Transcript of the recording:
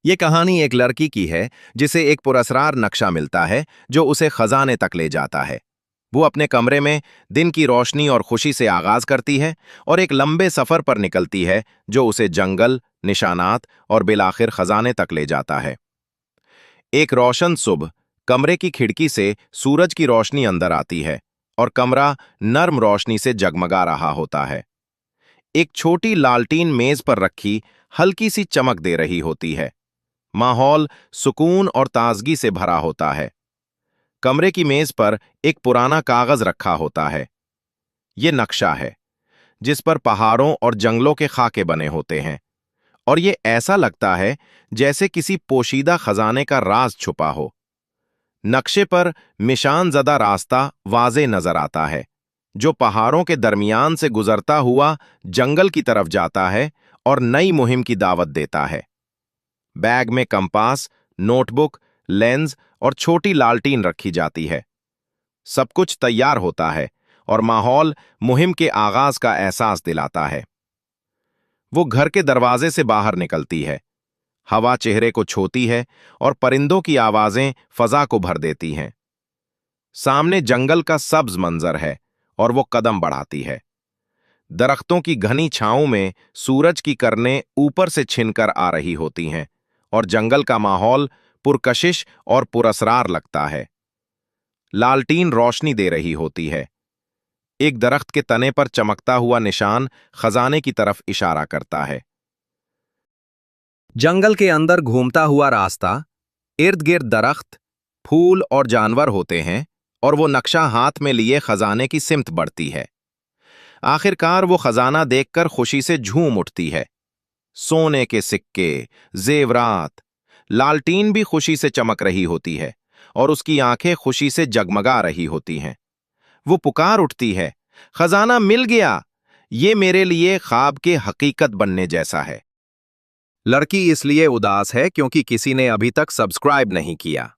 ये कहानी एक लड़की की है जिसे एक पुरस्कार नक्शा मिलता है जो उसे खजाने तक ले जाता है। वो अपने कमरे में दिन की रोशनी और खुशी से आगाज करती है और एक लंबे सफर पर निकलती है जो उसे जंगल, निशानात और बिलाखिर खजाने तक ले जाता है। एक रोशन सुबह कमरे की खिड़की से सूरज की रोशनी अंदर आती है और कमरा नर्म रोशनी से जगमगा रहा होता है। एक छोटी लालटीन मेज पर रखी हल्की सी चमक दे रही होती है। माहौल सुकून और ताजगी से भरा होता है। कमरे की मेज पर एक पुराना कागज रखा होता है। ये नक्शा है जिस पर पहाड़ों और जंगलों के खाके बने होते हैं और ये ऐसा लगता है जैसे किसी पोशीदा खजाने का राज छुपा हो। नक्शे पर निशान ज़दा रास्ता वाज़े नजर आता है जो पहाड़ों के दरमियान से गुजरता हुआ जंगल की तरफ जाता है और नई मुहिम की दावत देता है। बैग में कंपास, नोटबुक, लेंस और छोटी लालटीन रखी जाती है। सब कुछ तैयार होता है और माहौल मुहिम के आगाज का एहसास दिलाता है। वो घर के दरवाजे से बाहर निकलती है। हवा चेहरे को छूती है और परिंदों की आवाजें फजा को भर देती हैं। सामने जंगल का सब्ज मंजर है और वो कदम बढ़ाती है। दरख्तों की घनी छांव में सूरज की किरणें ऊपर से छिनकर आ रही होती हैं और जंगल का माहौल पुरकशिश और पुरस्रार लगता है। लालटीन रोशनी दे रही होती है। एक दरख्त के तने पर चमकता हुआ निशान खजाने की तरफ इशारा करता है। जंगल के अंदर घूमता हुआ रास्ता, इर्द गिर्द दरख्त, फूल और जानवर होते हैं और वो नक्शा हाथ में लिए खजाने की सिमत बढ़ती है। आखिरकार वो खजाना देखकर खुशी से झूम उठती है। सोने के सिक्के, जेवरात, लालटीन भी खुशी से चमक रही होती है और उसकी आंखें खुशी से जगमगा रही होती हैं। वो पुकार उठती है, खजाना मिल गया! ये मेरे लिए ख्वाब के हकीकत बनने जैसा है। लड़की इसलिए उदास है क्योंकि किसी ने अभी तक सब्सक्राइब नहीं किया।